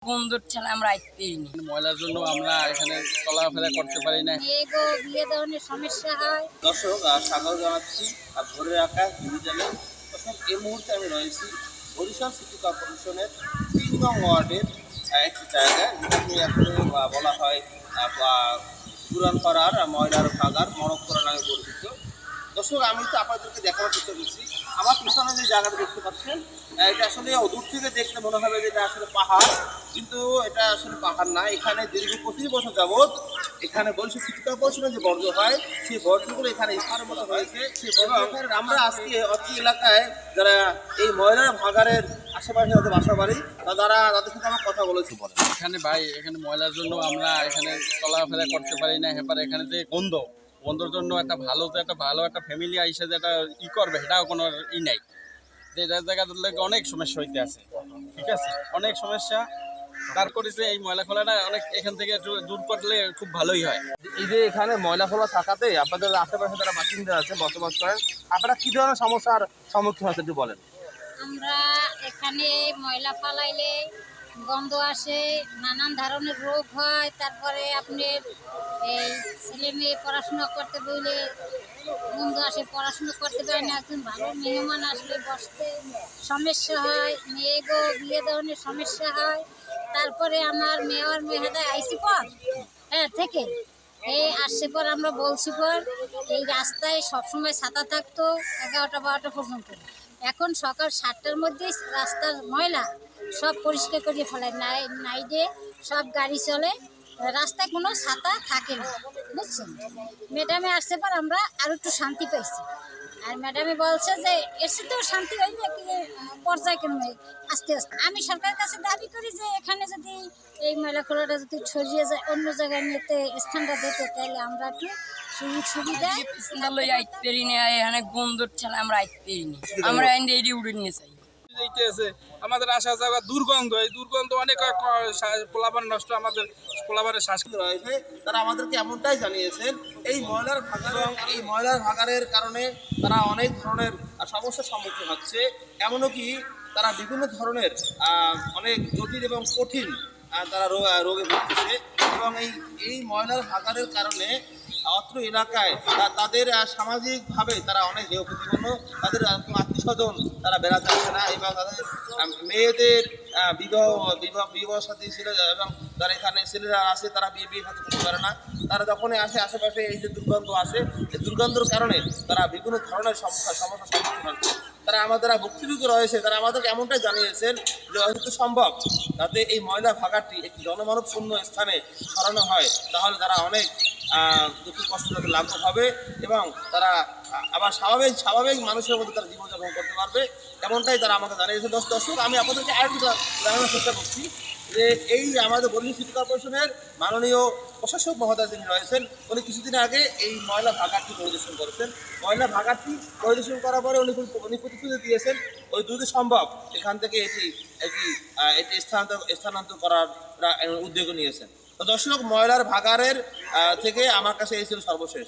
বন্ধুর ঠেলা আমরা আইতেই নি। ময়লার জন্য আমরা এখানে চলাফেরা করতে পারি না। এগো বিয়ে ধরনের সমস্যা হয়। দর্শক স্বাগত জানাচ্ছি ভোরের আকাশ ডিজিটালে। দর্শক এই মুহূর্তে আমি রয়েছি বরিশাল সিটি কর্পোরেশনের ৩ নং ওয়ার্ডের একটি জায়গায়, যেটাকে আসলে বলা হয় পুরানপাড়ার ময়লার ভাগার মরকপাড়া নামে পরিচিত। দর্শক আমি তো আপনাদেরকে দেখানোর চেষ্টা করছি। আমার পিছনে যে জায়গাটা দেখতে পাচ্ছেন, এটা আসলে দূর থেকে দেখতে মনে হবে যে এটা আসলে পাহাড়, কিন্তু এটা আসলে পাহাড় না। এখানে দীর্ঘ ২৫ বছর যাবৎ এখানে বরিশাল সিটি কর্পোরেশনের যে বর্জ্য হয়, সেই বর্জ্যগুলো এখানে স্থানের মতো হয়েছে। সেই বর্জ্য আমরা আজকে অতি এলাকায় যারা এই ময়লার ভাগাড়ের আশেপাশে হয়তো বাসা বাড়ি, তাদের সাথে আমার কথা বলেছি। বলে এখানে ভাই, এখানে ময়লার জন্য আমরা এখানে চলাফেরা করতে পারি না। এবারে এখানে যে বন্ধুর জন্য একটা ভালো একটা ফ্যামিলি আইসে যে একটা করবে, সেটাও কোনো নাই। যে জায়গাটার লাগে অনেক সমস্যা হইতে আছে, ঠিক আছে, অনেক সমস্যা। তারপরে যে এই ময়লা খোলাটা অনেক এখান থেকে একটু দূর করলে খুব ভালোই হয়। এই যে এখানে ময়লা খোলা থাকাতে আপনাদের আশেপাশে যারা বাসিন্দা আছে বসবাস করেন, আপনারা কি ধরনের সমস্যার সম্মুখীন হচ্ছে একটু বলেন। আমরা এখানে ময়লা ফালাইলে গন্ধ আসে, নানান ধরনের রোগ হয়। তারপরে আপনার এই ছেলে মেয়ে পড়াশোনা করতে বললে গন্ধ আসে, পড়াশোনা করতে পারে না। একজন ভালো মেহমান আসলে বসতে সমস্যা হয়, মেয়েগো বিয়ে ধরনের সমস্যা হয়। তারপরে আমার মেয়র মেহাদায় আইসি পর থেকে এই আসছে পর আমরা বলছি পর এই রাস্তায় সবসময় ছাতা থাকতো ১১টা ১২টা পর্যন্ত। এখন সকাল ৭টার মধ্যেই রাস্তার ময়লা সব পরিষ্কার করে ফেলায়। নাইটে সব গাড়ি চলে, রাস্তায় কোনো ছাতা থাকে না, বুঝছেন। ম্যাডামে আসছে পর আমরা আরও একটু শান্তি পাইছি। আর ম্যাডামে বলছে যে এসে তো শান্তি হইবে, কি পর্যায়ক্রমে আস্তে আস্তে। আমি সরকারের কাছে দাবি করি যে এখানে যদি এই ময়লা খোলাটা যদি ছড়িয়ে যায়, অন্য জায়গায় নিতে স্থানটা দিতে, তাহলে আমরা একটু সুযোগ সুবিধা আইতে পারি না। এখানে বন্ধুর ঠেলা আমরা আইতেই নি। আমরা এটি উড়ে নিয়ে চাই। আমাদের আসা যাওয়া দুর্গন্ধ, এই দুর্গন্ধ অনেক পোলাপান নষ্ট, আমাদের পোলাপানের শ্বাস রয়েছে। তারা আমাদেরকে এমনটাই জানিয়েছেন, এই ময়লার ভাগাড়ের কারণে তারা অনেক ধরনের সমস্যার সম্মুখীন হচ্ছে। এমনও কি তারা বিভিন্ন ধরনের অনেক জটিল এবং কঠিন তারা রোগে ভুগতেছে। এবং এই ময়লার ভাগাড়ের কারণে অত্র এলাকায় তাদের সামাজিকভাবে তারা অনেক দেহ প্রতিপন্ন, তাদের আত্মীয় স্বজন তারা বেড়াতে আসে না, এবং তাদের মেয়েদের বিবাহ সাথী ছিল, এবং যারা এখানে ছেলেরা আসে তারা বিয়ে সাথে করতে পারে না। তারা যখনই আসে আশেপাশে এই যে দুর্গন্ধ আসে, এই দুর্গন্ধের কারণে তারা বিভিন্ন ধরনের সমস্যার সম্মুখীন হচ্ছে। তারা যারা ভুক্তভোগী রয়েছে তারা আমাদেরকে এমনটাই জানিয়েছেন যে হয়তো সম্ভব যাতে এই ময়লা ভাগাড়টি একটি জনমানব শূন্য স্থানে সরানো হয়, তাহলে তারা অনেক দুঃখ কষ্ট তাদের লাঘব হবে, এবং তারা আবার স্বাভাবিক মানুষের মধ্যে তারা জীবনযাপন করতে পারবে। এমনটাই তারা আমাকে জানিয়েছে। দর্শক আমি আপনাদেরকে আরেকটু জানানোর চেষ্টা করছি যে এই আমাদের বরিশাল সিটি কর্পোরেশনের মাননীয় প্রশাসক মহোদয় যিনি রয়েছেন, উনি কিছুদিন আগে এই ময়লা ভাগাড়টি পরিদর্শন করেছেন। ময়লা ভাগাড়টি পরিদর্শন করার পরে উনি প্রতিশ্রুতি দিয়েছেন ওই যদি সম্ভব এখান থেকে এটি স্থানান্তর করার উদ্যোগ নিয়েছেন। তো দর্শক, ময়লার ভাগাড়ের থেকে আমার কাছে এই ছিল সর্বশেষ।